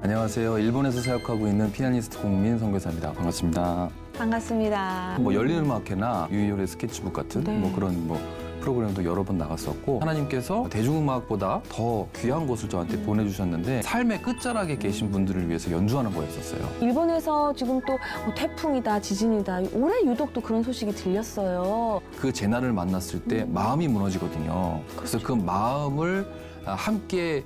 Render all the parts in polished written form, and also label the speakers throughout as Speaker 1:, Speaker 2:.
Speaker 1: 안녕하세요. 일본에서 사역하고 있는 피아니스트 공민 선교사입니다. 반갑습니다.
Speaker 2: 반갑습니다.
Speaker 1: 뭐 열린 음악회나 유희열의 스케치북 같은
Speaker 2: 네.
Speaker 1: 뭐 그런 프로그램도 여러 번 나갔었고, 하나님께서 대중음악보다 더 귀한 것을 저한테 보내주셨는데 삶의 끝자락에 계신 분들을 위해서 연주하는 거였었어요.
Speaker 2: 일본에서 지금 또 태풍이다, 지진이다. 올해 유독 또 그런 소식이 들렸어요.
Speaker 1: 그 재난을 만났을 때 마음이 무너지거든요. 그래서 그 마음을 함께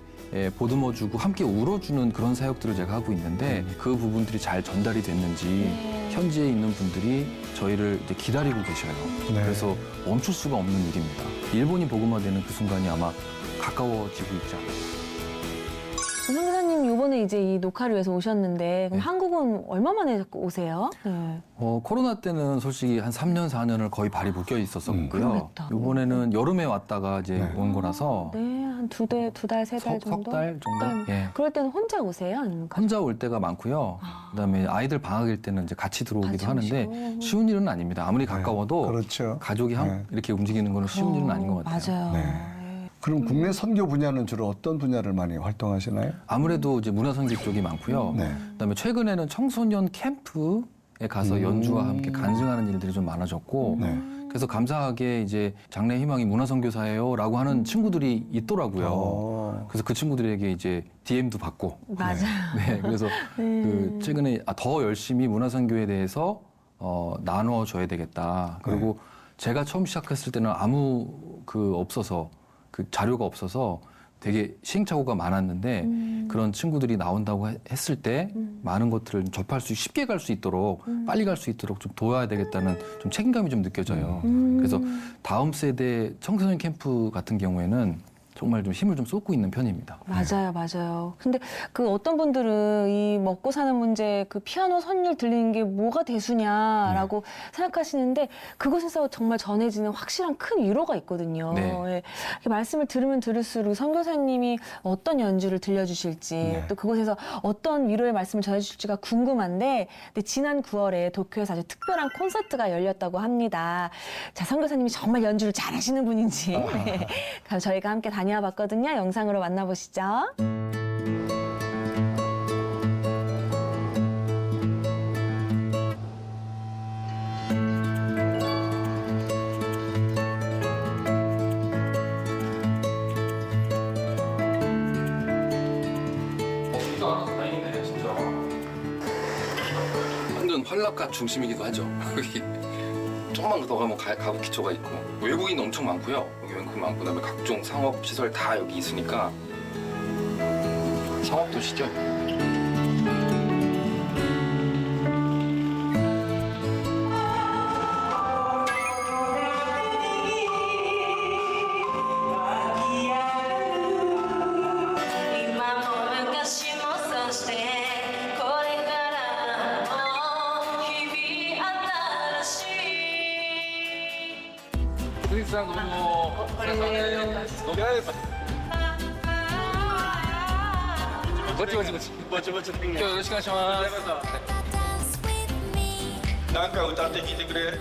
Speaker 1: 보듬어주고 함께 울어주는 그런 사역들을 제가 하고 있는데, 그 부분들이 잘 전달이 됐는지
Speaker 2: 네.
Speaker 1: 현지에 있는 분들이 저희를 이제 기다리고 계셔요.
Speaker 3: 네.
Speaker 1: 그래서 멈출 수가 없는 일입니다. 일본이 복음화되는 그 순간이 아마 가까워지고 있지 않을까.
Speaker 2: 선교사님 이번에 이제 이 녹화를 위해서 오셨는데 그럼
Speaker 1: 네.
Speaker 2: 한국은 얼마 만에 오세요? 네.
Speaker 1: 코로나 때는 솔직히 한 3년, 4년을 거의 발이 묶여 있었었고요.
Speaker 2: 그러겠다.
Speaker 1: 이번에는 여름에 왔다가 이제
Speaker 3: 네.
Speaker 1: 온 거라서
Speaker 2: 네, 한 두 달, 세 달 정도?
Speaker 1: 석 달 정도?
Speaker 2: 달.
Speaker 1: 예.
Speaker 2: 그럴 때는 혼자 오세요? 아니면
Speaker 1: 혼자 올 때가 많고요. 그다음에 아이들 방학일 때는 이제 같이 들어오기도
Speaker 2: 같이
Speaker 1: 하는데
Speaker 2: 오시고.
Speaker 1: 쉬운 일은 아닙니다. 아무리 가까워도
Speaker 3: 그렇죠.
Speaker 1: 가족이
Speaker 3: 네.
Speaker 1: 이렇게 움직이는 거는 쉬운 일은 아닌 것 같아요.
Speaker 2: 맞아요.
Speaker 3: 네. 그럼 국내 선교 분야는 주로 어떤 분야를 많이 활동하시나요?
Speaker 1: 아무래도 이제 문화선교 쪽이 많고요.
Speaker 3: 네.
Speaker 1: 그다음에 최근에는 청소년 캠프에 가서 연주와 함께 간증하는 일들이 좀 많아졌고,
Speaker 3: 네.
Speaker 1: 그래서 감사하게 이제 장래 희망이 문화선교사예요라고 하는 친구들이 있더라고요. 그래서 그 친구들에게 이제 DM도 받고,
Speaker 2: 맞아요.
Speaker 1: 네, 그래서 그 최근에 더 열심히 문화선교에 대해서 나눠줘야 되겠다. 그리고 제가 처음 시작했을 때는 아무 없어서 그 자료가 없어서 되게 시행착오가 많았는데 그런 친구들이 나온다고 했을 때 많은 것들을 접할 수 쉽게 갈 수 있도록 빨리 갈 수 있도록 좀 도와야 되겠다는 좀 책임감이 좀 느껴져요. 그래서 다음 세대 청소년 캠프 같은 경우에는 정말 좀 힘을 좀 쏟고 있는 편입니다.
Speaker 2: 맞아요, 맞아요. 근데 그 어떤 분들은 이 먹고 사는 문제, 그 피아노 선율 들리는 게 뭐가 대수냐라고 생각하시는데 그곳에서 정말 전해지는 확실한 큰 위로가 있거든요.
Speaker 1: 네.
Speaker 2: 예. 이렇게 말씀을 들으면 들을수록 선교사님이 어떤 연주를 들려주실지
Speaker 3: 네.
Speaker 2: 또 그곳에서 어떤 위로의 말씀을 전해주실지가 궁금한데, 근데 지난 9월에 도쿄에서 아주 특별한 콘서트가 열렸다고 합니다. 자, 선교사님이 정말 연주를 잘하시는 분인지 네. 그럼 저희가 함께 다녀봤거든요. 영상으로 만나보시죠.
Speaker 1: 비가 안 와서 다행이네, 진짜. 완전 활락가 중심이기도 하죠. 여기 조금만 더 가면 가구 기초가 있고 외국인 엄청 많고요. 여기 웬크 많고, 그다음에 각종 상업 시설 다 여기 있으니까 상업 도시죠. 수익상 너무 세상에 멋지今日よろしくお願いします。
Speaker 4: なんか歌って聞いてくれ。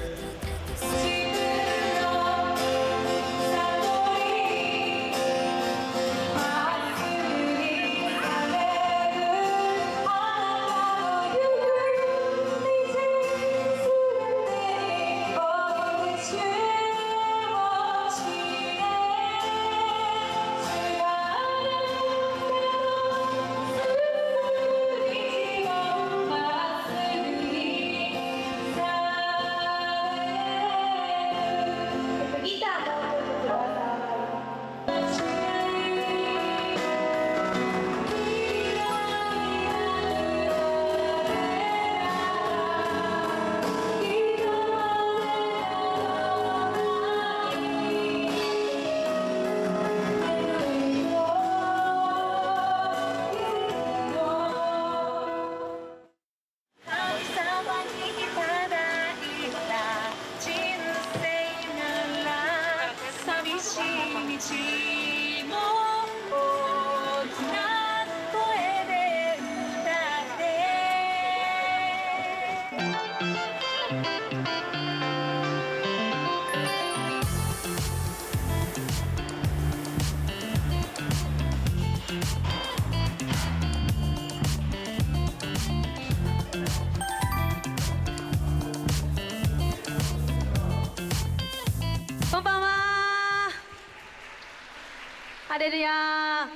Speaker 5: ハレルヤ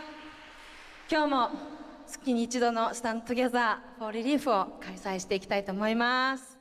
Speaker 5: 今日も月に一度のスタンドトゥゲザーフォーリリーフを開催していきたいと思います。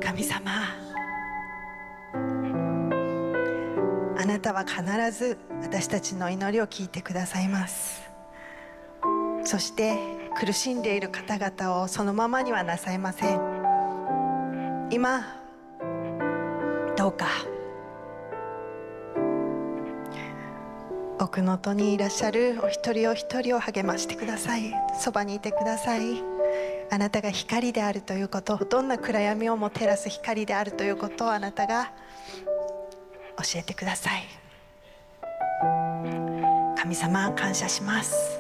Speaker 6: 神様、あなたは必ず私たちの祈りを聞いてくださいます。そして苦しんでいる方々をそのままにはなさいません。今どうか奥能登にいらっしゃるお一人お一人を励ましてください。そばにいてください。あなたが光であるということ、どんな暗闇をも照らす光であるということをあなたが教えてください。神様、感謝します。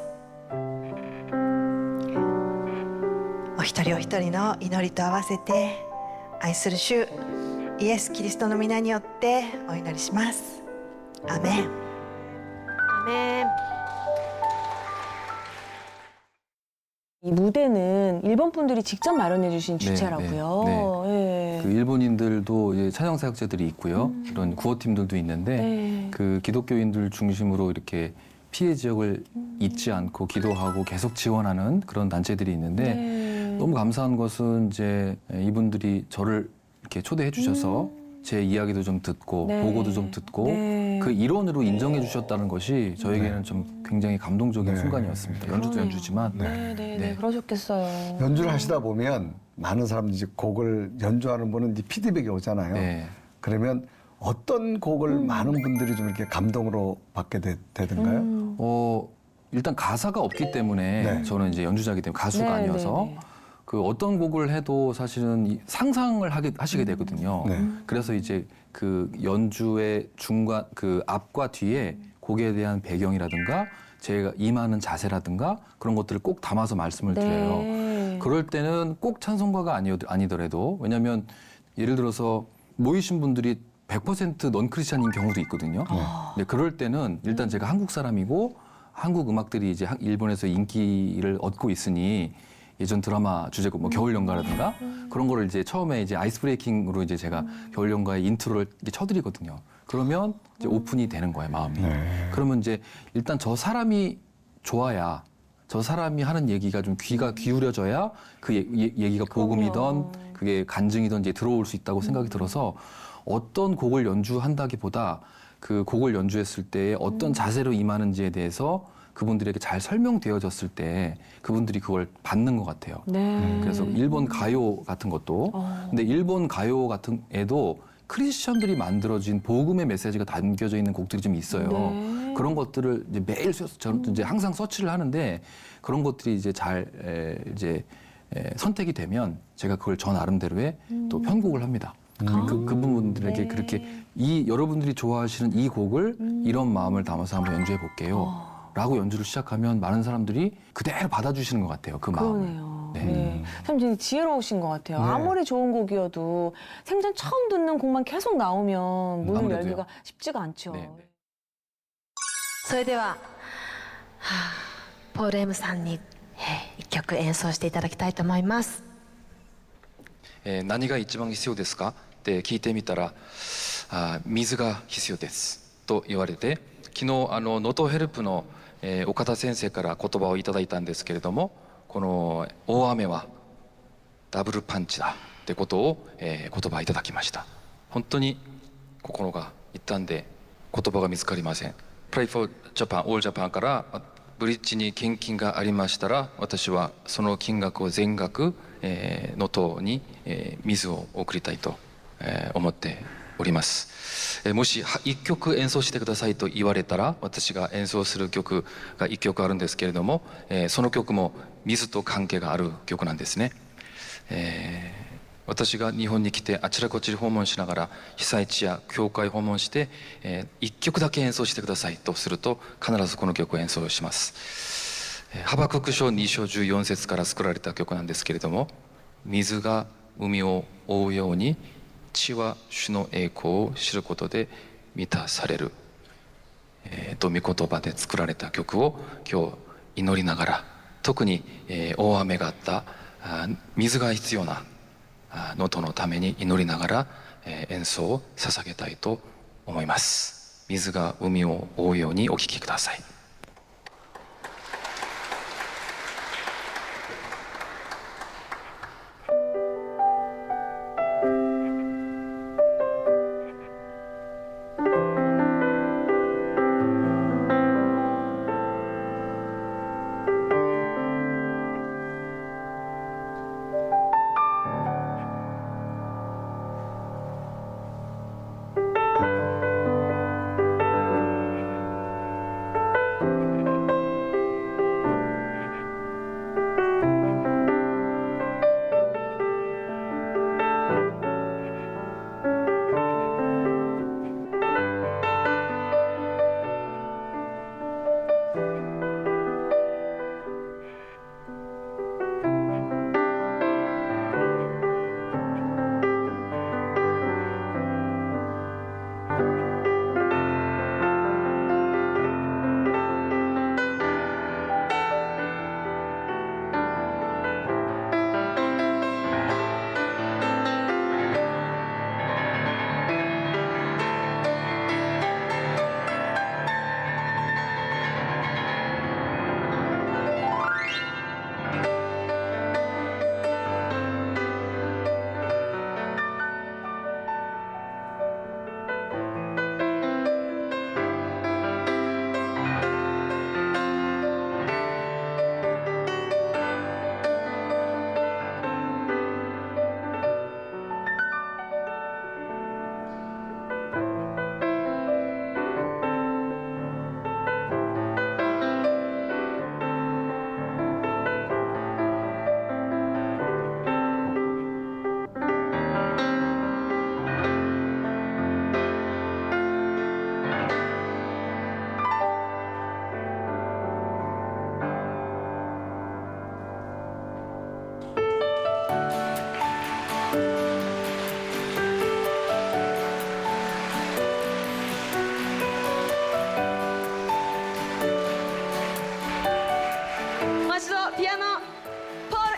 Speaker 6: お一人お一人の祈りと合わせて、愛する主イエス・キリストの皆によってお祈りします。アメン。アメン。
Speaker 2: 이 무대는 일본 분들이 직접 마련해 주신 주체라고요. 예.
Speaker 1: 그 일본인들도 이제 찬양 사역자들이 있고요. 이런 구호팀들도 있는데
Speaker 2: 네.
Speaker 1: 그 기독교인들 중심으로 이렇게 피해 지역을 잊지 않고 기도하고 계속 지원하는 그런 단체들이 있는데
Speaker 2: 네.
Speaker 1: 너무 감사한 것은 이제 이분들이 저를 이렇게 초대해 주셔서 제 이야기도 좀 듣고
Speaker 2: 네.
Speaker 1: 보고도 좀 듣고
Speaker 2: 네.
Speaker 1: 그 일원으로 인정해 주셨다는 것이 저에게는 좀 굉장히 감동적인
Speaker 3: 네.
Speaker 1: 순간이었습니다. 연주도
Speaker 2: 그러네요.
Speaker 1: 연주지만
Speaker 2: 네,
Speaker 1: 네.
Speaker 2: 그러셨겠어요.
Speaker 3: 연주를 하시다 보면 많은 사람들이 이제 곡을 연주하는 분은 이제 피드백이 오잖아요.
Speaker 1: 네.
Speaker 3: 그러면 어떤 곡을 많은 분들이 좀 이렇게 감동으로 받게 되던가요?
Speaker 1: 일단 가사가 없기 때문에
Speaker 3: 네.
Speaker 1: 저는 이제 연주자이기 때문에 가수가
Speaker 2: 네,
Speaker 1: 아니어서
Speaker 2: 네, 네.
Speaker 1: 그 어떤 곡을 해도 사실은 상상을 하시게 되거든요.
Speaker 3: 네.
Speaker 1: 그래서 이제 그 연주의 중간 그 앞과 뒤에 곡에 대한 배경이라든가 제가 임하는 자세라든가 그런 것들을 꼭 담아서 말씀을 드려요.
Speaker 2: 네.
Speaker 1: 그럴 때는 꼭 찬송가가 아니더라도 왜냐하면 예를 들어서 모이신 분들이 100% 넌크리스찬인 경우도 있거든요. 근데 그럴 때는 일단 제가 한국 사람이고 한국 음악들이 이제 일본에서 인기를 얻고 있으니 예전 드라마 주제곡 뭐 겨울연가라든가 그런 거를 이제 처음에 이제 아이스 브레이킹으로 이제 제가 겨울연가의 인트로를 이렇게 쳐드리거든요. 그러면 이제 오픈이 되는 거예요, 마음이. 그러면 이제 일단 저 사람이 좋아야 저 사람이 하는 얘기가 좀 귀가 기울여져야 그 얘기가 복음이던 그게 간증이던 이제 들어올 수 있다고 생각이 들어서 어떤 곡을 연주한다기보다 그 곡을 연주했을 때 어떤 자세로 임하는지에 대해서 그분들에게 잘 설명되어졌을 때 그분들이 그걸 받는 것 같아요.
Speaker 2: 네.
Speaker 1: 그래서 일본 가요 같은 것도 근데 일본 가요 같은 애도 크리스천들이 만들어진 복음의 메시지가 담겨져 있는 곡들이 좀 있어요.
Speaker 2: 네.
Speaker 1: 그런 것들을 이제 매일 저는 이제 항상 서치를 하는데 그런 것들이 이제 잘 선택이 되면 제가 그걸 저 나름대로의 또 편곡을 합니다. 그 부분들에게
Speaker 2: 네.
Speaker 1: 그렇게 여러분들이 좋아하시는 이 곡을 이런 마음을 담아서 한번 연주해 볼게요. 라고 연주를 시작하면 많은 사람들이 그대로 받아주시는 것 같아요. 그 마음을.
Speaker 2: 그러네요. 네. 참 되게 지혜로우신 것 같아요.
Speaker 3: 네.
Speaker 2: 아무리 좋은 곡이어도 생전 처음 듣는 곡만 계속 나오면 문을
Speaker 1: 아무래도요.
Speaker 2: 열기가 쉽지가 않죠.
Speaker 1: 네.
Speaker 5: それでは、ポール M さんに、一曲演奏していただきたいと思います。
Speaker 7: 何が一番必要ですかって聞いてみたら、水が必要ですと言われて、昨日能登ヘルプの、岡田先生から言葉をいただいたんですけれども、この大雨はダブルパンチだってことを、言葉いただきました。本当に心が痛んで言葉が見つかりません。Pray for Japan, All Japan からブリッジに献金がありましたら、私はその金額を全額能登に水を送りたいと思っております。もし一曲演奏してくださいと言われたら、私が演奏する曲が一曲あるんですけれども、その曲も水と関係がある曲なんですね。私が日本に来てあちらこちら訪問しながら被災地や教会訪問して、一曲だけ演奏してくださいとすると必ずこの曲を演奏します。ハバクク書2章14節から作られた曲なんですけれども、水が海を覆うように地は主の栄光を知ることで満たされる、と御言葉で作られた曲を今日祈りながら、特に、大雨があった水が必要な能登のために祈りながら、演奏を捧げたいと思います。水が海を覆うようにお聴きください。
Speaker 5: ピアノポール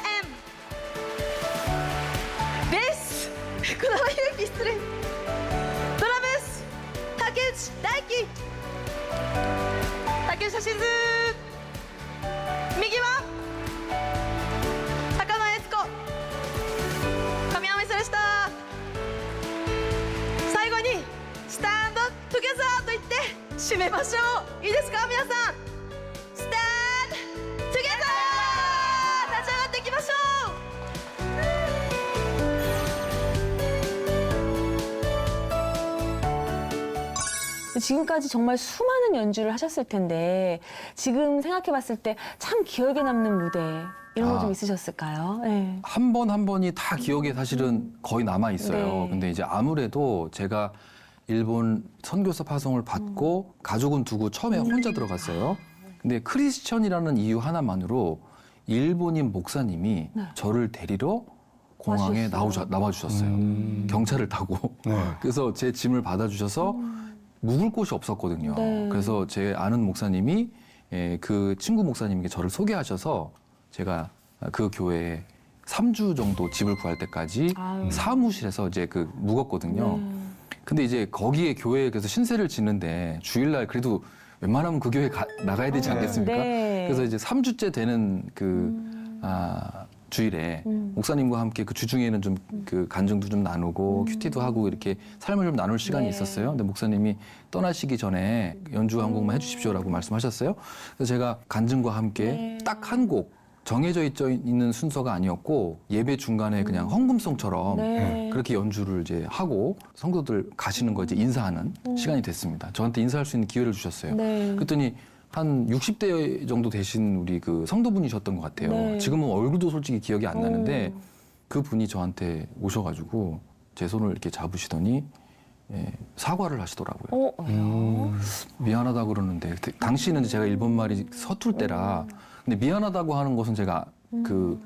Speaker 5: M、 ベース福田祐希、失礼、ドラムス竹内大輝、竹内写真図、右は高野悦子、神山セレスタ、最後にスタンドトゥゲザーと言って締めましょう。いいですか皆さん、スタンドトゥゲザー、立ち上がっていきましょう。
Speaker 2: 지금까지 정말 수많은 연주를 하셨을 텐데 지금 생각해봤을 때 참 기억에 남는 무대 이런 거 좀 있으셨을까요? 네.
Speaker 1: 한 번 한 번이 다 기억에 사실은 거의 남아 있어요.
Speaker 2: 네.
Speaker 1: 근데 이제 아무래도 제가 일본 선교사 파송을 받고 가족은 두고 처음에 혼자 들어갔어요. 근데 크리스천이라는 이유 하나만으로 일본인 목사님이
Speaker 2: 네.
Speaker 1: 저를 데리러 공항에 나와주셨어요. 경찰을 타고.
Speaker 3: 네.
Speaker 1: 그래서 제 짐을 받아주셔서 묵을 곳이 없었거든요.
Speaker 2: 네.
Speaker 1: 그래서 제 아는 목사님이 그 친구 목사님에게 저를 소개하셔서 제가 그 교회에 3주 정도 집을 구할 때까지
Speaker 2: 아유.
Speaker 1: 사무실에서 이제 묵었거든요. 근데 이제 거기에 교회에 그래서 신세를 지는데 주일날 그래도 웬만하면 그 교회 나가야 되지 않겠습니까?
Speaker 2: 네.
Speaker 1: 그래서 이제 3주째 되는 주일에 목사님과 함께 그 주중에는 좀 그 간증도 좀 나누고 큐티도 하고 이렇게 삶을 좀 나눌 시간이
Speaker 2: 네.
Speaker 1: 있었어요. 근데 목사님이 떠나시기 전에 연주 한 곡만 해주십시오라고 말씀하셨어요. 그래서 제가 간증과 함께
Speaker 2: 네.
Speaker 1: 딱 한 곡 정해져 있는 순서가 아니었고 예배 중간에 그냥 헌금송처럼
Speaker 2: 네.
Speaker 1: 그렇게 연주를 이제 하고 성도들 가시는 거 이제 인사하는 시간이 됐습니다. 저한테 인사할 수 있는 기회를 주셨어요.
Speaker 2: 네.
Speaker 1: 그랬더니 한 60대 정도 되신 우리 그 성도분이셨던 것 같아요.
Speaker 2: 네.
Speaker 1: 지금은 얼굴도 솔직히 기억이 안 나는데 그 분이 저한테 오셔가지고 제 손을 이렇게 잡으시더니 사과를 하시더라고요. 미안하다고 그러는데 당시는 제가 일본 말이 서툴 때라 근데 미안하다고 하는 것은 제가 그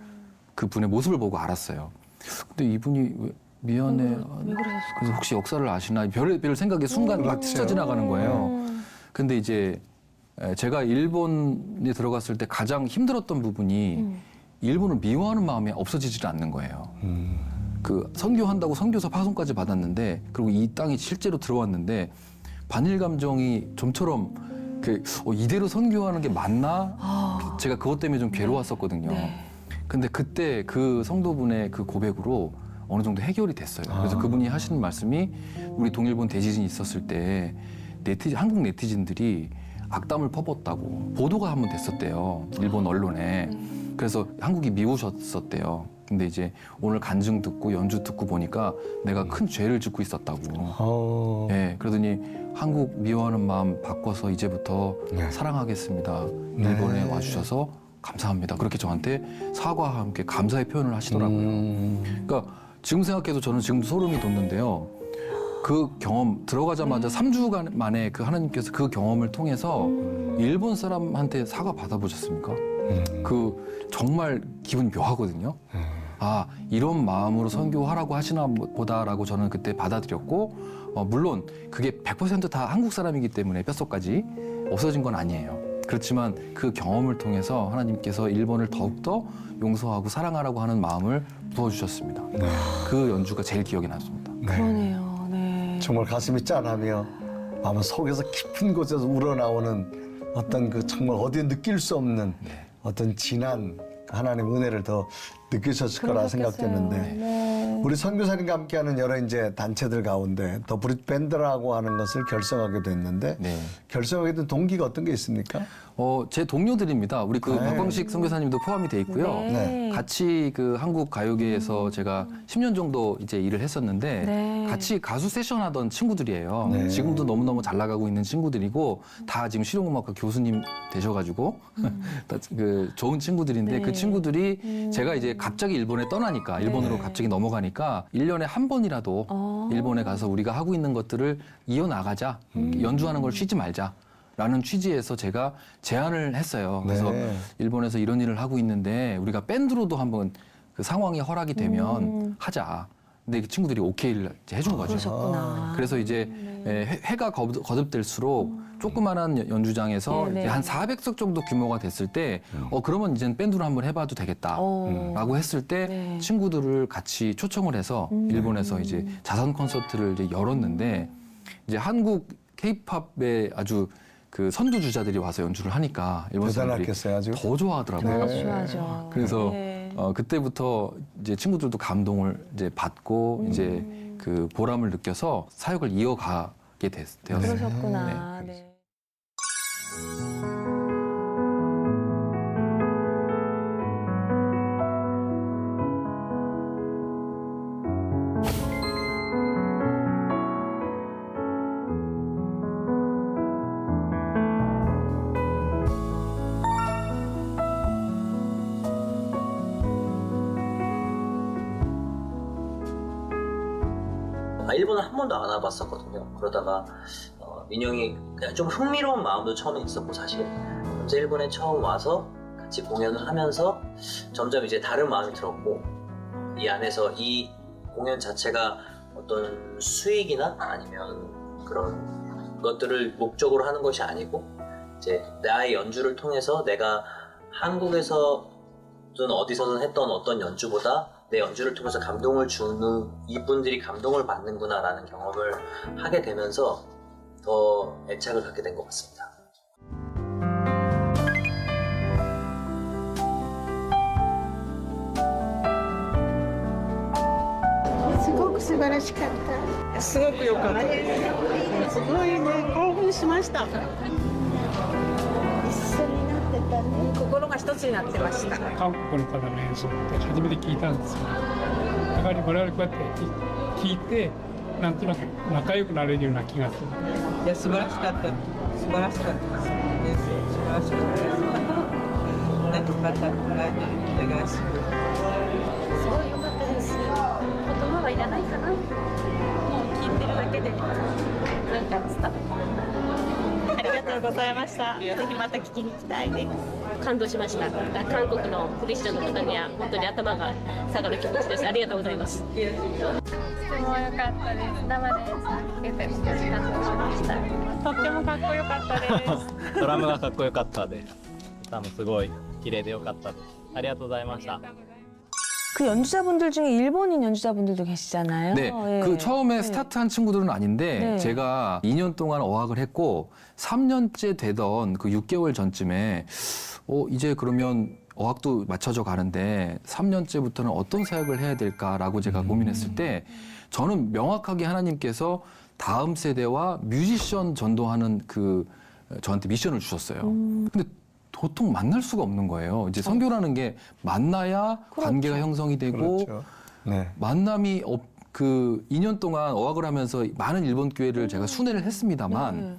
Speaker 1: 분의 모습을 보고 알았어요. 근데 이분이 왜 미안해.
Speaker 2: 왜 그러셨을까?
Speaker 1: 그래서 혹시 역사를 아시나 별의별 생각이 순간 막 스쳐 지나가는 거예요. 근데 이제 제가 일본에 들어갔을 때 가장 힘들었던 부분이 일본을 미워하는 마음이 없어지질 않는 거예요. 그 선교한다고 선교사 파송까지 받았는데 그리고 이 땅에 실제로 들어왔는데 반일 감정이 좀처럼 이대로 선교하는 게 맞나? 제가 그것 때문에 좀 괴로웠었거든요. 근데 그때 그 성도분의 그 고백으로 어느 정도 해결이 됐어요. 그래서 그분이 하시는 말씀이 우리 동일본 대지진이 있었을 때 한국 네티즌들이 악담을 퍼붓다고 보도가 한번 됐었대요. 일본 언론에. 그래서 한국이 미우셨었대요. 근데 이제 오늘 간증 듣고 연주 듣고 보니까 내가 큰 죄를 짓고 있었다고. 예, 그러더니 한국 미워하는 마음 바꿔서 이제부터 사랑하겠습니다. 일본에 와주셔서 감사합니다. 그렇게 저한테 사과와 함께 감사의 표현을 하시더라고요. 그러니까 지금 생각해도 저는 지금 소름이 돋는데요. 그 경험 들어가자마자 3주간 만에 그 하나님께서 그 경험을 통해서 일본 사람한테 사과 받아보셨습니까? 그 정말 기분이 묘하거든요. 아, 이런 마음으로 선교하라고 하시나 보다라고 저는 그때 받아들였고 물론 그게 100% 다 한국 사람이기 때문에 뼛속까지 없어진 건 아니에요. 그렇지만 그 경험을 통해서 하나님께서 일본을 더욱더 용서하고 사랑하라고 하는 마음을 부어주셨습니다. 그 연주가 제일 기억에 남습니다.
Speaker 2: 그러네요. 네.
Speaker 3: 정말 가슴이 짠하며 마음 속에서 깊은 곳에서 우러나오는 어떤 그 정말 어디에 느낄 수 없는 어떤 진한 하나님의 은혜를 더 느끼셨을 거라 생각되는데 우리 선교사님과 함께하는 여러 이제 단체들 가운데 더 브릿 밴드라고 하는 것을 결성하게 됐는데 결성하게 된 동기가 어떤 게 있습니까?
Speaker 1: 제 동료들입니다. 우리 그 박광식 선교사님도 포함이 돼 있고요.
Speaker 2: 네.
Speaker 1: 같이 그 한국 가요계에서 제가 10년 정도 이제 일을 했었는데
Speaker 2: 네.
Speaker 1: 같이 가수 세션 하던 친구들이에요.
Speaker 3: 네.
Speaker 1: 지금도 너무너무 잘 나가고 있는 친구들이고 다 지금 실용음악과 교수님 되셔가지고 다 그 좋은 친구들인데
Speaker 2: 네.
Speaker 1: 그 친구들이 제가 이제 갑자기 일본에 떠나니까 일본으로 갑자기 넘어가니까 1년에 한 번이라도 일본에 가서 우리가 하고 있는 것들을 이어나가자. 연주하는 걸 쉬지 말자. 라는 취지에서 제가 제안을 했어요. 그래서 일본에서 이런 일을 하고 있는데 우리가 밴드로도 한번 그 상황이 허락이 되면 하자. 근데 그 친구들이 오케이를 이제 해준 거죠.
Speaker 2: 그러셨구나.
Speaker 1: 그래서 이제 해가 거듭될수록 조그만한 연주장에서
Speaker 2: 네, 네.
Speaker 1: 이제 한 400석 정도 규모가 됐을 때 그러면 이제는 밴드로 한번 해봐도 되겠다라고 했을 때 친구들을 같이 초청을 해서 일본에서 이제 자선 콘서트를 이제 열었는데 이제 한국 K-팝의 아주 그 선두주자들이 와서 연주를 하니까 일본 사람들이
Speaker 3: 대단했겠어요, 아주.
Speaker 1: 더 좋아하더라고요.
Speaker 2: 좋아하죠.
Speaker 1: 그래서
Speaker 2: 네.
Speaker 1: 그때부터 이제 친구들도 감동을 이제 받고 이제 그 보람을 느껴서 사역을 이어가게 되었어요.
Speaker 2: 그러셨구나.
Speaker 1: 네.
Speaker 2: 네.
Speaker 8: 일본을 한 번도 안 와봤었거든요. 그러다가 민영이 그냥 좀 흥미로운 마음도 처음에 있었고 사실 먼저 일본에 처음 와서 같이 공연을 하면서 점점 이제 다른 마음이 들었고 이 안에서 이 공연 자체가 어떤 수익이나 아니면 그런 것들을 목적으로 하는 것이 아니고 이제 나의 연주를 통해서 내가 한국에서든 어디서든 했던 어떤 연주보다 내 연주를 통해서 감동을 주는 이분들이 감동을 받는구나라는 경험을 하게 되면서 더 애착을 갖게 된 것 같습니다.
Speaker 6: すごく素晴らしかったすごく良かったですすごいね興奮しました一緒になってたね心が一つになってました
Speaker 9: 韓国の方の演奏って初めて聞いたんですよ。やはり我々こうやって聞いてなんとなく仲良くなれるような気がする。
Speaker 10: いや素晴らしかった素晴らしかったです素晴らしかったですなんとまたお願いします
Speaker 11: すごい良かったです。言葉はいらないかな。もう聞いてるだけでなんか伝わる。ありがとうございました。ぜひまた聞きに行きたいです。感動しました。韓国のクリスチャンの方には本当に頭が下がる気持ちです。ありがとうございます。とても良かったです。生で聴けて少し感動しました。とってもかっこよかったです。
Speaker 12: ドラムがかっこよかったです。歌もすごい綺麗でよかったです。ありがとうございました。
Speaker 2: 그 연주자분들 중에 일본인 연주자분들도 계시잖아요.
Speaker 1: 네,
Speaker 2: 예.
Speaker 1: 그 처음에
Speaker 2: 네.
Speaker 1: 스타트한 친구들은 아닌데
Speaker 2: 네.
Speaker 1: 제가 2년 동안 어학을 했고 3년째 되던 그 6개월 전쯤에 이제 그러면 어학도 맞춰져 가는데 3년째부터는 어떤 사역을 해야 될까라고 제가 고민했을 때 저는 명확하게 하나님께서 다음 세대와 뮤지션 전도하는 그 저한테 미션을 주셨어요. 근데 도통 만날 수가 없는 거예요. 이제 선교라는 게 만나야
Speaker 2: 그렇죠.
Speaker 1: 관계가 형성이 되고
Speaker 3: 그렇죠. 네.
Speaker 1: 만남이 그 2년 동안 어학을 하면서 많은 일본 교회를 제가 순회를 했습니다만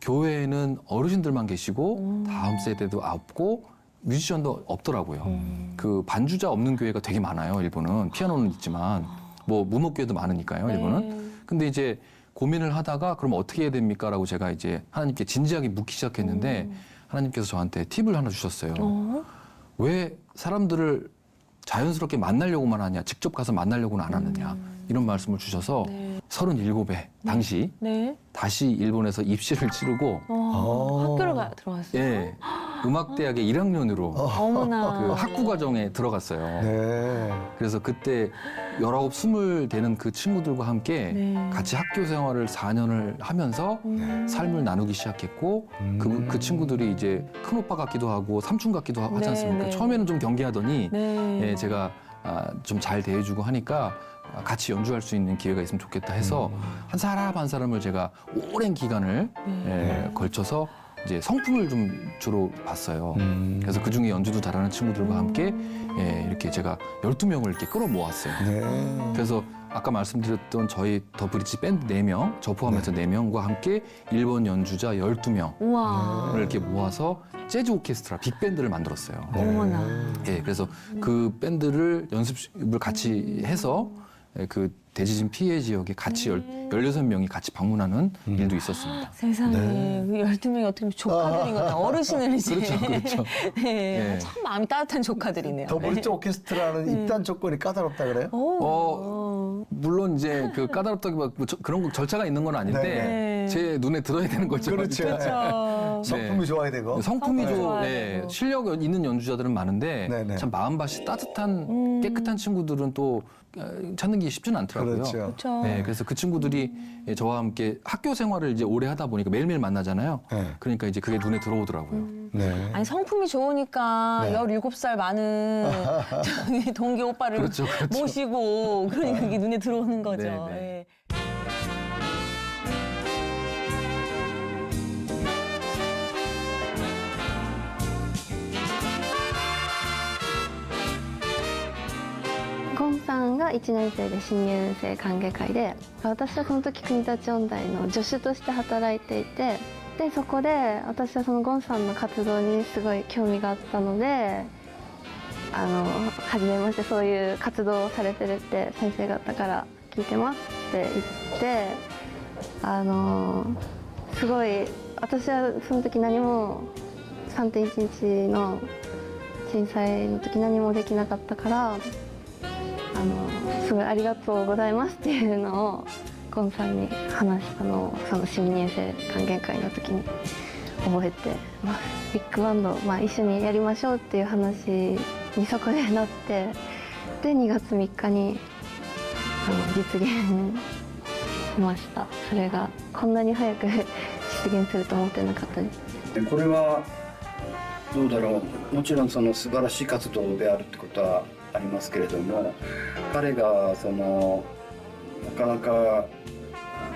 Speaker 1: 교회에는 어르신들만 계시고 다음 세대도 없고 뮤지션도 없더라고요. 그 반주자 없는 교회가 되게 많아요. 일본은 피아노는 있지만 뭐 무목교회도 많으니까요. 일본은. 근데 이제 고민을 하다가 그럼 어떻게 해야 됩니까라고 제가 이제 하나님께 진지하게 묻기 시작했는데 하나님께서 저한테 팁을 하나 주셨어요. 왜 사람들을 자연스럽게 만나려고만 하냐, 직접 가서 만나려고는 안 하느냐 이런 말씀을 주셔서 37에 당시 다시 일본에서 입시를 치르고
Speaker 2: 학교를 들어갔어요.
Speaker 1: 예, 음악대학의 1학년으로
Speaker 2: 어머나.
Speaker 1: 그 학부 과정에 들어갔어요.
Speaker 3: 네.
Speaker 1: 그래서 그때 19, 20 되는 그 친구들과 함께 같이 학교 생활을 4년을 하면서 삶을 나누기 시작했고 그 친구들이 이제 큰 오빠 같기도 하고 삼촌 같기도 하지 않습니까? 처음에는 좀 경계하더니 예, 제가 좀 잘 대해주고 하니까 같이 연주할 수 있는 기회가 있으면 좋겠다 해서 한 사람 한 사람을 제가 오랜 기간을 걸쳐서 이제 성품을 좀 주로 봤어요. 그래서 그 중에 연주도 잘하는 친구들과 함께 이렇게 제가 12명을 이렇게 끌어모았어요.
Speaker 3: 네.
Speaker 1: 그래서 아까 말씀드렸던 저희 더 브릿지 밴드 4명, 저 포함해서 4명과 함께 일본 연주자 12명을
Speaker 2: 우와.
Speaker 1: 이렇게 모아서 재즈 오케스트라, 빅밴드를 만들었어요.
Speaker 2: 어머나.
Speaker 1: 예, 그래서 그 밴드를 연습을 같이 해서 그 대지진 피해 지역에 같이 16명이 같이 방문하는 일도 있었습니다.
Speaker 2: 세상에 그 12명이 어떻게 보면 조카들인 것 같아요. 어르신을 이제.
Speaker 1: 그렇죠.
Speaker 2: 네. 참 마음이 따뜻한 조카들이네요.
Speaker 3: 더 브릿지 오케스트라는 입단 조건이 까다롭다 그래요?
Speaker 1: 물론 이제 그 까다롭다기보다 뭐 그런 거 절차가 있는 건 아닌데
Speaker 2: 네.
Speaker 1: 제 눈에 들어야 되는 거죠.
Speaker 3: 그렇죠.
Speaker 2: 그렇죠.
Speaker 3: 성품이 좋아야 되고.
Speaker 1: 성품이
Speaker 2: 좋아야
Speaker 1: 네,
Speaker 2: 되고.
Speaker 1: 실력 있는 연주자들은 많은데
Speaker 3: 네네.
Speaker 1: 참 마음밭이 따뜻한 깨끗한 친구들은 또 찾는 게 쉽지는 않더라고요.
Speaker 3: 그렇죠.
Speaker 2: 그렇죠.
Speaker 1: 네, 그래서 그 친구들이 저와 함께 학교 생활을 이제 오래 하다 보니까 매일매일 만나잖아요.
Speaker 3: 네.
Speaker 1: 그러니까 이제 그게 눈에 들어오더라고요.
Speaker 3: 네.
Speaker 2: 아니 성품이 좋으니까
Speaker 3: 네.
Speaker 2: 17살 많은 저기 동기 오빠를
Speaker 1: 그렇죠, 그렇죠.
Speaker 2: 모시고 그러니까 그게 눈에 들어오는 거죠.
Speaker 1: 네, 네.
Speaker 2: 예.
Speaker 11: ゴンさんが1年生で新入生歓迎会で、私はその時国立音大の助手として働いていて、でそこで私はそのゴンさんの活動にすごい興味があったので、初めましてそういう活動をされてるって先生方から聞いてますって言って、すごい私はその時何も 3.11 の震災の時何もできなかったからすごいありがとうございますっていうのをゴンさんに話したのをその市民衛生還元会の時に覚えてます。ビッグバンド、一緒にやりましょうっていう話にそこでなってで2月3日に実現しました。それがこんなに早く実現すると思ってなかったです。
Speaker 13: これはどうだろう、もちろんその素晴らしい活動であるってことはありますけれども、彼がなかなか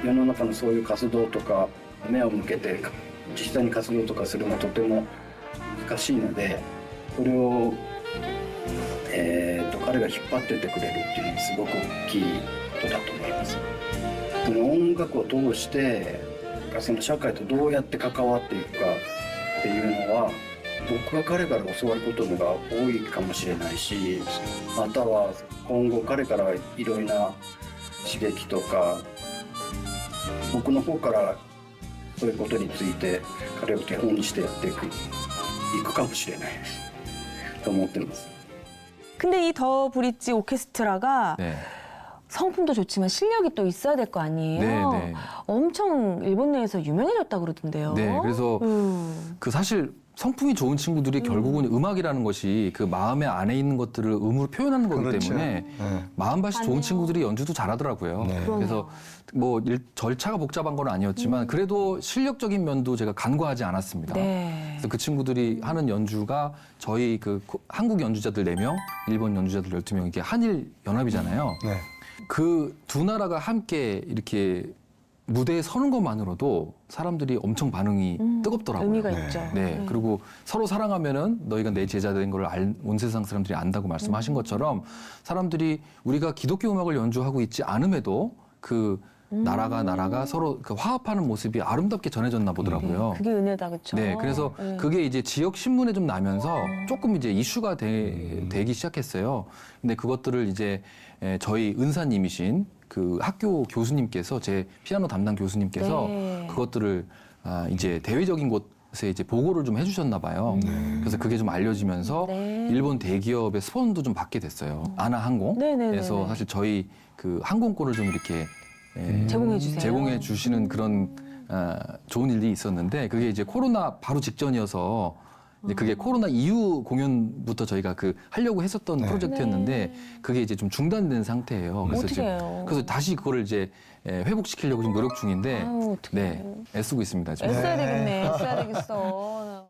Speaker 13: 世の中のそういう活動とか目を向けて実際に活動とかするのはとても難しいので、それを、彼が引っ張ってってくれるっていうのはすごく大きいことだと思います。その音楽を通してその社会とどうやって関わっていくかっていうのは僕は彼から教わることのが多いかもしれないし、または今後彼からいろいろな刺激とか僕の方からそういうことについて彼を手本にしてやっていくかもしれないと思ってます。
Speaker 2: 근데 이 더 브릿지 오케스트라가
Speaker 1: 네.
Speaker 2: 성품도 좋지만 실력이 또 있어야 될 거 아니에요?
Speaker 1: 네, 네.
Speaker 2: 엄청 일본 내에서 유명해졌다고 그러던데요.
Speaker 1: 네, 그래서 그 사실 성품이 좋은 친구들이 결국은 음악이라는 것이 그 마음의 안에 있는 것들을 음으로 표현하는 거기
Speaker 3: 그렇죠.
Speaker 1: 때문에
Speaker 3: 네.
Speaker 1: 마음밭이 좋은
Speaker 2: 맞네요.
Speaker 1: 친구들이 연주도 잘하더라고요.
Speaker 3: 네.
Speaker 1: 그래서 뭐 절차가 복잡한 건 아니었지만 그래도 실력적인 면도 제가 간과하지 않았습니다.
Speaker 2: 네.
Speaker 1: 그래서 그 친구들이 하는 연주가 저희 그 한국 연주자들 4명, 일본 연주자들 12명, 이게 한일 연합이잖아요.
Speaker 3: 네.
Speaker 1: 그 두 나라가 함께 이렇게 무대에 서는 것만으로도 사람들이 엄청 반응이 뜨겁더라고요.
Speaker 2: 의미가
Speaker 3: 네.
Speaker 2: 있죠.
Speaker 1: 네, 그리고 서로 사랑하면은 너희가 내 제자 된 걸 온 세상 사람들이 안다고 말씀하신 것처럼 사람들이 우리가 기독교 음악을 연주하고 있지 않음에도 그 나라가 서로 그 화합하는 모습이 아름답게 전해졌나 보더라고요.
Speaker 2: 그게 은혜다, 그렇죠?
Speaker 1: 네, 그래서 그게 이제 지역 신문에 좀 나면서 조금 이제 이슈가 되기 시작했어요. 근데 그것들을 이제 저희 은사님이신 그 학교 교수님께서 제 피아노 담당 교수님께서
Speaker 2: 네.
Speaker 1: 그것들을 이제 대외적인 곳에 이제 보고를 좀 해주셨나 봐요. 그래서 그게 좀 알려지면서
Speaker 2: 네.
Speaker 1: 일본 대기업의 스폰도 좀 받게 됐어요. 아나항공.
Speaker 2: 네네네네.
Speaker 1: 그래서 사실 저희 그 항공권을 좀 이렇게
Speaker 2: 제공해 주세요.
Speaker 1: 제공해 주시는 그런 좋은 일이 있었는데 그게 이제 코로나 바로 직전이어서 이제 그게 코로나 이후 공연부터 저희가 그 하려고 했었던 프로젝트였는데 그게 이제 좀 중단된 상태예요. 그래서
Speaker 2: 어떻게 해요?
Speaker 1: 그래서 다시 그거를 이제 회복시키려고 좀 노력 중인데
Speaker 2: 아유, 어떡해.
Speaker 1: 네, 애쓰고 있습니다. 지금.
Speaker 2: 애써야 되겠네. 애써야 되겠어.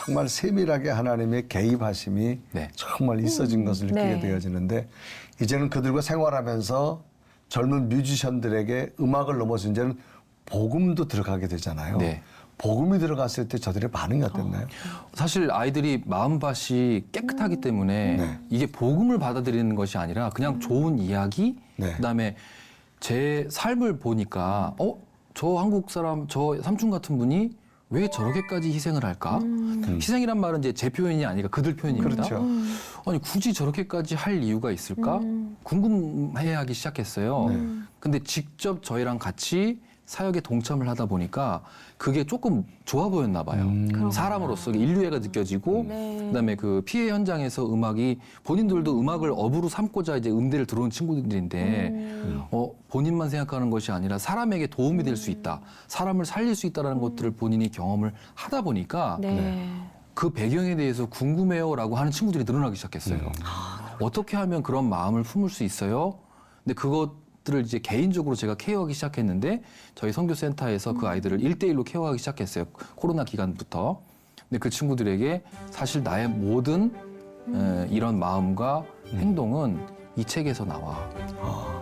Speaker 3: 정말 세밀하게 하나님의 개입하심이
Speaker 1: 네.
Speaker 3: 정말 있어진 것을 느끼게
Speaker 2: 네.
Speaker 3: 되어지는데 이제는 그들과 생활하면서 젊은 뮤지션들에게 음악을 넘어서 이제는 복음도 들어가게 되잖아요.
Speaker 1: 네.
Speaker 3: 복음이 들어갔을 때 저들의 반응이 어땠나요?
Speaker 1: 사실 아이들이 마음밭이 깨끗하기 때문에
Speaker 3: 네.
Speaker 1: 이게 복음을 받아들이는 것이 아니라 그냥 좋은 이야기,
Speaker 3: 네.
Speaker 1: 그다음에 제 삶을 보니까 저 한국 사람, 저 삼촌 같은 분이 왜 저렇게까지 희생을 할까? 희생이란 말은 이제 제 표현이 아니라 그들 표현입니다.
Speaker 3: 그렇죠.
Speaker 1: 아니 굳이 저렇게까지 할 이유가 있을까? 궁금해하기 시작했어요. 근데 직접 저희랑 같이 사역에 동참을 하다 보니까 그게 조금 좋아 보였나 봐요. 사람으로서 인류애가 느껴지고
Speaker 2: 네.
Speaker 1: 그다음에 그 피해 현장에서 음악이 본인들도 음악을 업으로 삼고자 이제 음대를 들어온 친구들인데 본인만 생각하는 것이 아니라 사람에게 도움이 될 수 있다. 사람을 살릴 수 있다라는 것들을 본인이 경험을 하다 보니까
Speaker 2: 네.
Speaker 1: 그 배경에 대해서 궁금해요라고 하는 친구들이 늘어나기 시작했어요. 어떻게 하면 그런 마음을 품을 수 있어요? 근데 그것들을 이제 개인적으로 제가 케어하기 시작했는데 저희 선교센터에서 그 아이들을 1대1로 케어하기 시작했어요. 코로나 기간부터. 근데 그 친구들에게 사실 나의 모든 이런 마음과 행동은 이 책에서 나와.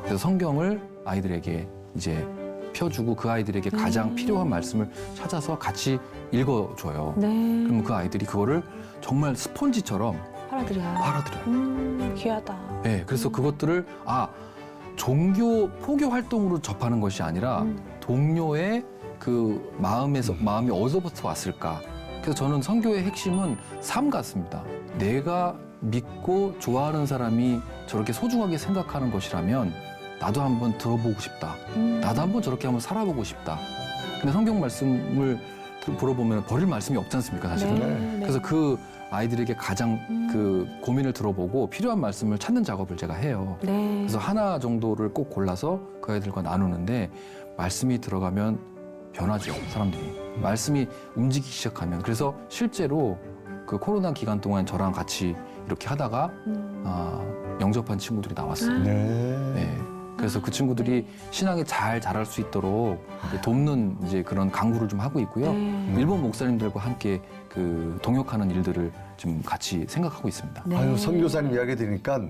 Speaker 1: 그래서 성경을 아이들에게 이제 펴주고 그 아이들에게 가장 필요한 말씀을 찾아서 같이 읽어줘요.
Speaker 2: 네.
Speaker 1: 그럼 그 아이들이 그거를 정말 스폰지처럼 팔아들여요.
Speaker 2: 귀하다.
Speaker 1: 네, 그래서 그것들을 종교 포교 활동으로 접하는 것이 아니라 동료의 그 마음이 어디서부터 왔을까? 그래서 저는 선교의 핵심은 삶 같습니다. 내가 믿고 좋아하는 사람이 저렇게 소중하게 생각하는 것이라면 나도 한번 들어보고 싶다. 나도 한번 저렇게 한번 살아보고 싶다. 근데 성경 말씀을 들어보면 버릴 말씀이 없지 않습니까, 사실은.
Speaker 2: 네.
Speaker 1: 그래서 그 아이들에게 가장 그 고민을 들어보고 필요한 말씀을 찾는 작업을 제가 해요.
Speaker 2: 네.
Speaker 1: 그래서 하나 정도를 꼭 골라서 그 아이들과 나누는데 말씀이 들어가면 변하죠, 사람들이. 말씀이 움직이기 시작하면. 그래서 실제로 그 코로나 기간 동안 저랑 같이 이렇게 하다가 영접한 친구들이 나왔어요. 네. 그래서 그 친구들이 신앙에 잘 자랄 수 있도록 돕는 이제 그런 강구를 좀 하고 있고요. 일본 목사님들과 함께 그 동역하는 일들을 좀 같이 생각하고 있습니다.
Speaker 2: 네.
Speaker 3: 아유, 선교사님 이야기 들으니까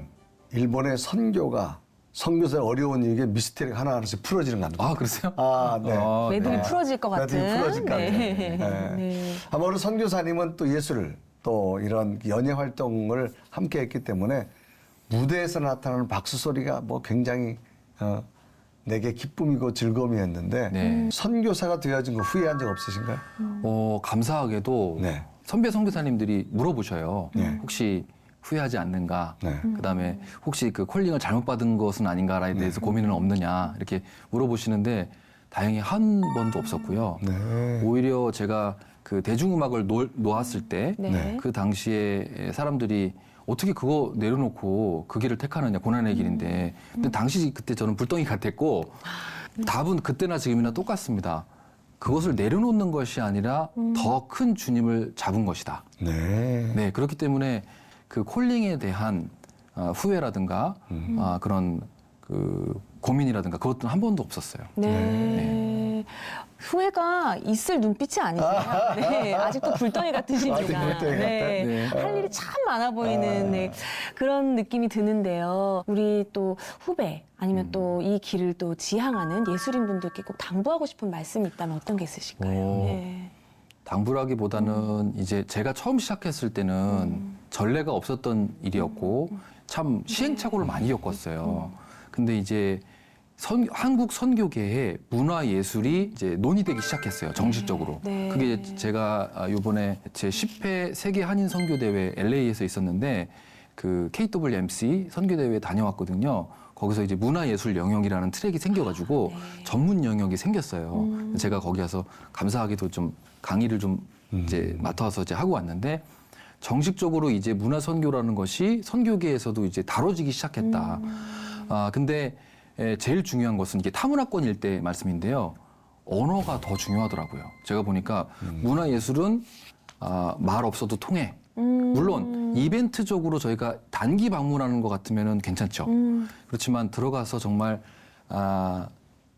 Speaker 3: 일본의 선교사의 어려운 이게 미스테리가 하나하나씩 풀어지는 것 같아요.
Speaker 1: 그러세요?
Speaker 3: 네.
Speaker 2: 매듭이 풀어질 것 같은.
Speaker 3: 매듭이 풀어질 것 같아요.
Speaker 2: 네.
Speaker 3: 네.
Speaker 2: 네.
Speaker 3: 아마 우리 선교사님은 또 예술 또 이런 연예 활동을 함께 했기 때문에 무대에서 나타나는 박수 소리가 뭐 굉장히 내게 기쁨이고 즐거움이었는데
Speaker 1: 네.
Speaker 3: 선교사가 되어진 거 후회한 적 없으신가요?
Speaker 1: 감사하게도
Speaker 3: 네.
Speaker 1: 선배 선교사님들이 물어보셔요.
Speaker 3: 네.
Speaker 1: 혹시 후회하지 않는가?
Speaker 3: 네.
Speaker 1: 그다음에 혹시 그 콜링을 잘못 받은 것은 아닌가에 대해서 고민은 없느냐? 이렇게 물어보시는데 다행히 한 번도 없었고요.
Speaker 3: 네.
Speaker 1: 오히려 제가 그 대중음악을 놓았을 때
Speaker 2: 네.
Speaker 1: 그 당시에 사람들이 어떻게 그거 내려놓고 그 길을 택하느냐, 고난의 길인데. 근데 당시 그때 저는 불덩이 같았고 답은 그때나 지금이나 똑같습니다. 그것을 내려놓는 것이 아니라 더 큰 주님을 잡은 것이다.
Speaker 3: 네.
Speaker 1: 네, 그렇기 때문에 그 콜링에 대한 후회라든가 그런 그 고민이라든가 그것도 한 번도 없었어요.
Speaker 2: 네. 후회가 있을 눈빛이 아니세요. 네. 아직도 불덩이 같으십니다.
Speaker 3: 아직 불덩이 같다.
Speaker 1: 네.
Speaker 2: 할 일이 참 많아 보이는 네. 그런 느낌이 드는데요. 우리 또 후배 아니면 또 이 길을 또 지향하는 예술인 분들께 꼭 당부하고 싶은 말씀이 있다면 어떤 게 있으실까요? 네.
Speaker 1: 당부라기보다는 이제 제가 처음 시작했을 때는 전례가 없었던 일이었고 참 시행착오를 많이 겪었어요. 근데 이제 한국 선교계에 문화 예술이 이제 논의되기 시작했어요. 정식적으로.
Speaker 2: 네.
Speaker 1: 그게 제가 요번에 제 10회 세계 한인 선교 대회 LA에서 있었는데 그 KWMC 선교 대회에 다녀왔거든요. 거기서 이제 문화 예술 영역이라는 트랙이 생겨가지고 전문 영역이 생겼어요. 제가 거기 가서 감사하게도 좀 강의를 좀 이제 맡아서 이제 하고 왔는데 정식적으로 이제 문화 선교라는 것이 선교계에서도 이제 다뤄지기 시작했다. 근데 제일 중요한 것은 이게 타문화권일 때 말씀인데요. 언어가 더 중요하더라고요. 제가 보니까 문화예술은 말 없어도 통해. 물론 이벤트적으로 저희가 단기 방문하는 것 같으면 괜찮죠. 그렇지만 들어가서 정말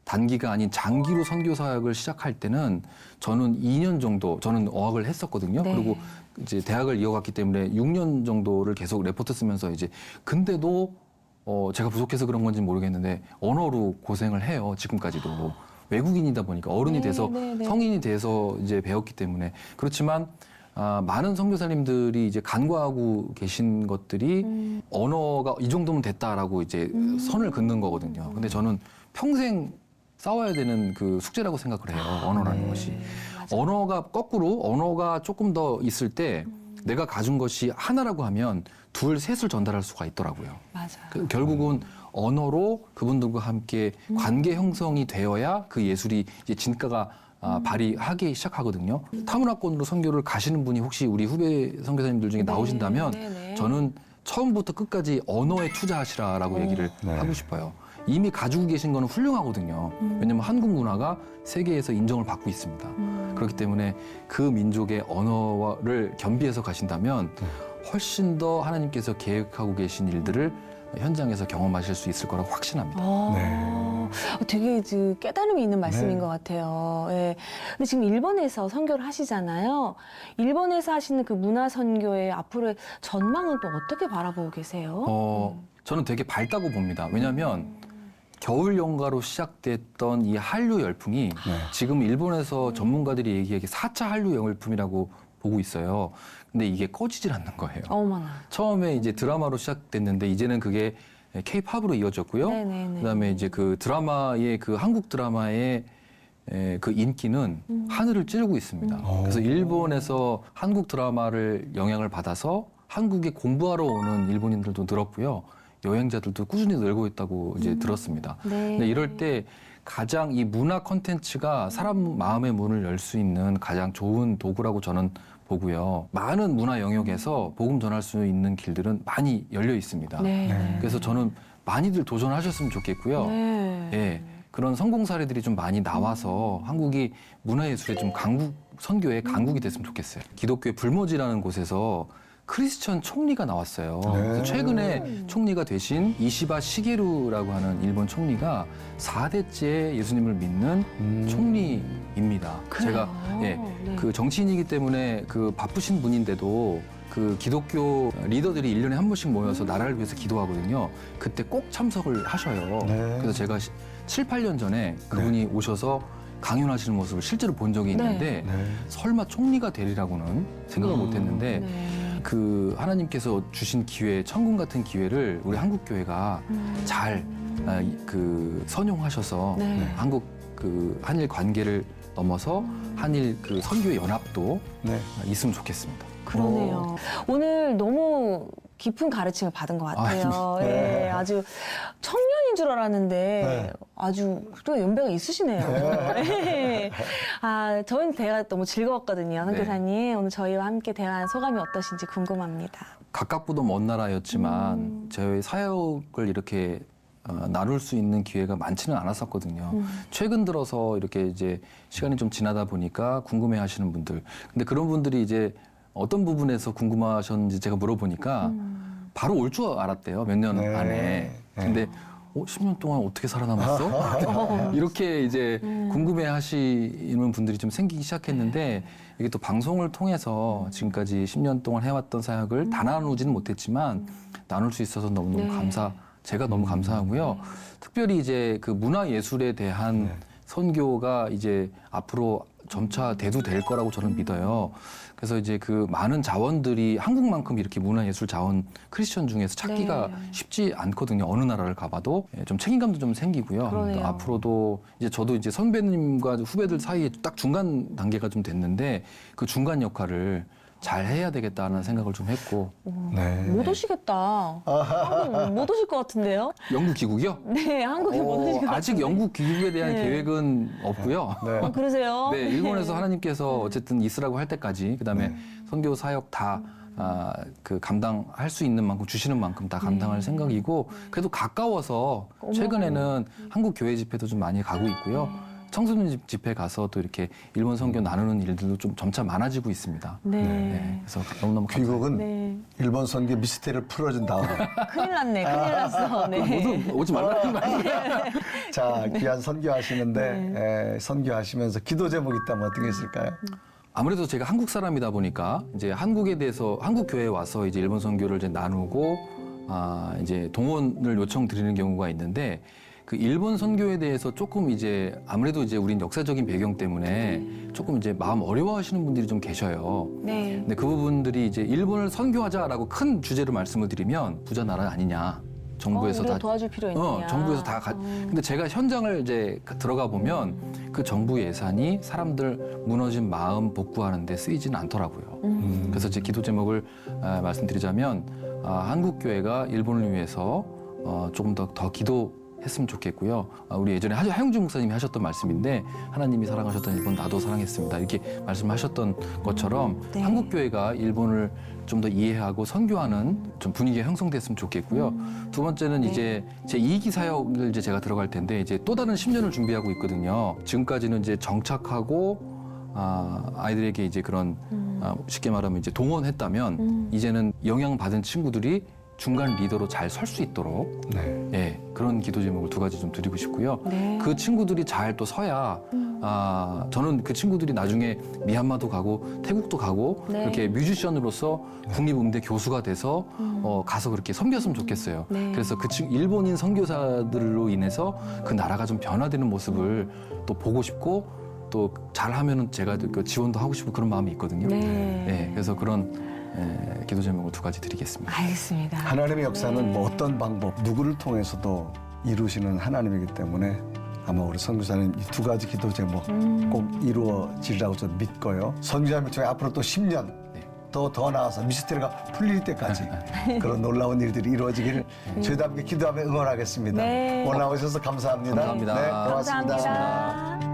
Speaker 1: 단기가 아닌 장기로 선교 사역을 시작할 때는 저는 2년 정도 저는 어학을 했었거든요.
Speaker 2: 네.
Speaker 1: 그리고 이제 대학을 이어갔기 때문에 6년 정도를 계속 레포트 쓰면서 이제 근데도 제가 부족해서 그런 건지 모르겠는데 언어로 고생을 해요. 지금까지도 외국인이다 보니까 어른이 돼서 성인이 돼서 이제 배웠기 때문에 그렇지만 많은 선교사님들이 이제 간과하고 계신 것들이 언어가 이 정도면 됐다라고 이제 선을 긋는 거거든요. 근데 저는 평생 싸워야 되는 그 숙제라고 생각을 해요. 언어라는 것이. 언어가 거꾸로 언어가 조금 더 있을 때 내가 가진 것이 하나라고 하면 둘, 셋을 전달할 수가 있더라고요.
Speaker 2: 맞아요. 맞아.
Speaker 1: 결국은 언어로 그분들과 함께 관계 형성이 되어야 그 예술이 이제 진가가 발휘하기 시작하거든요. 타문화권으로 선교를 가시는 분이 혹시 우리 후배 선교사님들 중에 나오신다면
Speaker 2: 네.
Speaker 1: 저는 처음부터 끝까지 언어에 투자하시라라고 얘기를
Speaker 3: 네.
Speaker 1: 하고 싶어요. 이미 가지고 계신 거는 훌륭하거든요. 왜냐하면 한국 문화가 세계에서 인정을 받고 있습니다. 그렇기 때문에 그 민족의 언어를 겸비해서 가신다면 훨씬 더 하나님께서 계획하고 계신 일들을 현장에서 경험하실 수 있을 거라고 확신합니다.
Speaker 2: 되게 깨달음이 있는 말씀인
Speaker 3: 네.
Speaker 2: 것 같아요. 예. 근데 지금 일본에서 선교를 하시잖아요. 일본에서 하시는 그 문화 선교의 앞으로의 전망은 또 어떻게 바라보고 계세요?
Speaker 1: 저는 되게 밝다고 봅니다. 왜냐하면 겨울 연가로 시작됐던 이 한류 열풍이 지금 일본에서 전문가들이 얘기하기에 4차 한류 열풍이라고 보고 있어요. 근데 이게 꺼지질 않는 거예요.
Speaker 2: 어머나.
Speaker 1: 처음에 이제 드라마로 시작됐는데 이제는 그게 K-팝으로 이어졌고요.
Speaker 2: 네네네.
Speaker 1: 그다음에 이제 그 드라마의 그 한국 드라마의 그 인기는 하늘을 찌르고 있습니다. 그래서 일본에서 한국 드라마를 영향을 받아서 한국에 공부하러 오는 일본인들도 늘었고요. 여행자들도 꾸준히 늘고 있다고 이제 들었습니다.
Speaker 2: 네.
Speaker 1: 근데 이럴 때 가장 이 문화 콘텐츠가 사람 마음의 문을 열 수 있는 가장 좋은 도구라고 저는 보고요. 많은 문화 영역에서 복음 전할 수 있는 길들은 많이 열려 있습니다.
Speaker 2: 네.
Speaker 1: 그래서 저는 많이들 도전하셨으면 좋겠고요.
Speaker 2: 네.
Speaker 1: 예, 그런 성공 사례들이 좀 많이 나와서 한국이 문화예술의 좀 선교의 강국이 됐으면 좋겠어요. 기독교의 불모지라는 곳에서 크리스천 총리가 나왔어요. 그래서 최근에 총리가 되신 이시바 시게루라고 하는 일본 총리가 4대째 예수님을 믿는 총리입니다. 제가 그 정치인이기 때문에 그 바쁘신 분인데도 그 기독교 리더들이 1년에 한 번씩 모여서 나라를 위해서 기도하거든요. 그때 꼭 참석을 하셔요. 그래서 제가 7, 8년 전에 그분이 오셔서 강연하시는 모습을 실제로 본 적이 있는데 설마 총리가 되리라고는 생각을 못했는데 그 하나님께서 주신 기회, 천군 같은 기회를 우리 한국 교회가 잘 그 선용하셔서 한국 그 한일 관계를 넘어서 한일 그 선교의 연합도 있으면 좋겠습니다.
Speaker 2: 그러네요. 오늘 너무 깊은 가르침을 받은 것 같아요. 예, 아주 청년인 줄 알았는데 아주 또 연배가 있으시네요. 예. 저희는 대화가 너무 즐거웠거든요. 선교사님, 오늘 저희와 함께 대화한 소감이 어떠신지 궁금합니다.
Speaker 1: 가깝고도 먼 나라였지만 저희 사역을 이렇게 나눌 수 있는 기회가 많지는 않았었거든요. 최근 들어서 이렇게 이제 시간이 좀 지나다 보니까 궁금해하시는 분들, 근데 그런 분들이 이제 어떤 부분에서 궁금하셨는지 제가 물어보니까 바로 올 줄 알았대요. 몇 년 안에. 근데 10년 동안 어떻게 살아남았어? 이렇게 이제 궁금해하시는 분들이 좀 생기기 시작했는데 이게 또 방송을 통해서 지금까지 10년 동안 해왔던 사역을 다 나누지는 못했지만 나눌 수 있어서 너무너무 제가 너무 감사하고요. 특별히 이제 그 문화 예술에 대한 선교가 이제 앞으로 점차 대두될 거라고 저는 믿어요. 그래서 이제 그 많은 자원들이 한국만큼 이렇게 문화예술 자원 크리스천 중에서 찾기가 쉽지 않거든요. 어느 나라를 가봐도 좀 책임감도 좀 생기고요. 또 앞으로도 이제 저도 이제 선배님과 후배들 사이에 딱 중간 단계가 좀 됐는데 그 중간 역할을 잘 해야 되겠다는 생각을 좀 했고.
Speaker 2: 못 오시겠다. 한국 못 오실 것 같은데요?
Speaker 1: 영국 귀국이요?
Speaker 2: 네, 한국에 못 오실 것 같은데.
Speaker 1: 아직 영국 귀국에 대한 계획은 없고요.
Speaker 2: 그러세요?
Speaker 1: 네, 일본에서 하나님께서 어쨌든 있으라고 할 때까지 그다음에 선교 사역 다 그 감당할 수 있는 만큼 주시는 만큼 다 감당할 생각이고 그래도 가까워서 최근에는 한국 교회 집회도 좀 많이 가고 있고요. 청소년 집회 가서 또 이렇게 일본 선교 나누는 일들도 좀 점차 많아지고 있습니다. 그래서 너무너무
Speaker 3: 귀국은 일본 선교 미스테리를 풀어준 다음에
Speaker 2: 큰일 났네, 큰일 났어.
Speaker 1: 모두 오지 말라는 거 아니에요?
Speaker 3: 자, 귀한 선교하시는데 선교하시면서 기도 제목이 있다면 어떤 게 있을까요?
Speaker 1: 아무래도 제가 한국 사람이다 보니까 이제 한국에 대해서 한국 교회에 와서 이제 일본 선교를 이제 나누고 이제 동원을 요청드리는 경우가 있는데 그 일본 선교에 대해서 조금 이제 아무래도 이제 우린 역사적인 배경 때문에 조금 이제 마음 어려워하시는 분들이 좀 계셔요. 근데 그 부분들이 이제 일본을 선교하자라고 큰 주제로 말씀을 드리면 부자 나라 아니냐. 정부에서
Speaker 2: 우리가
Speaker 1: 다
Speaker 2: 도와줄 필요 있느냐.
Speaker 1: 정부에서 다 근데 제가 현장을 이제 들어가 보면 그 정부 예산이 사람들 무너진 마음 복구하는 데 쓰이지는 않더라고요. 그래서 제 기도 제목을 말씀드리자면 한국 교회가 일본을 위해서 조금 더 기도했으면 좋겠고요. 우리 예전에 하영준 목사님이 하셨던 말씀인데 하나님이 사랑하셨던 일본 나도 사랑했습니다. 이렇게 말씀하셨던 것처럼
Speaker 2: 네.
Speaker 1: 한국 교회가 일본을 좀 더 이해하고 선교하는 좀 분위기가 형성됐으면 좋겠고요. 두 번째는
Speaker 2: 네.
Speaker 1: 이제 제 2기 사역을 이제 제가 들어갈 텐데 이제 또 다른 10년을 준비하고 있거든요. 지금까지는 이제 정착하고 아이들에게 이제 그런 쉽게 말하면 이제 동원했다면 이제는 영향받은 친구들이 중간 리더로 잘 설 수 있도록
Speaker 3: 네.
Speaker 1: 예, 그런 기도 제목을 두 가지 좀 드리고 싶고요.
Speaker 2: 네.
Speaker 1: 그 친구들이 잘 또 서야 저는 그 친구들이 나중에 미얀마도 가고 태국도 가고
Speaker 2: 네.
Speaker 1: 그렇게 뮤지션으로서 국립음대 교수가 돼서 가서 그렇게 섬겼으면 좋겠어요.
Speaker 2: 네.
Speaker 1: 그래서 그 일본인 선교사들로 인해서 그 나라가 좀 변화되는 모습을 또 보고 싶고 또 잘하면은 제가 그 지원도 하고 싶고 그런 마음이 있거든요.
Speaker 2: 네.
Speaker 1: 예, 그래서 그런 기도 제목을 두 가지 드리겠습니다.
Speaker 2: 알겠습니다.
Speaker 3: 하나님의 역사는
Speaker 2: 네.
Speaker 3: 뭐 어떤 방법, 누구를 통해서도 이루시는 하나님이기 때문에 아마 우리 선교사님 이 두 가지 기도 제목 꼭 이루어지리라고 저는 믿고요. 선교사님 통해 앞으로 또 10년 더 나아서 미스테리가 풀릴 때까지 그런 놀라운 일들이 이루어지기를 저희도 함께 기도하며 응원하겠습니다.
Speaker 2: 네.
Speaker 3: 오늘 나오셔서 감사합니다.
Speaker 1: 감사합니다.
Speaker 3: 네, 고맙습니다.
Speaker 2: 감사합니다.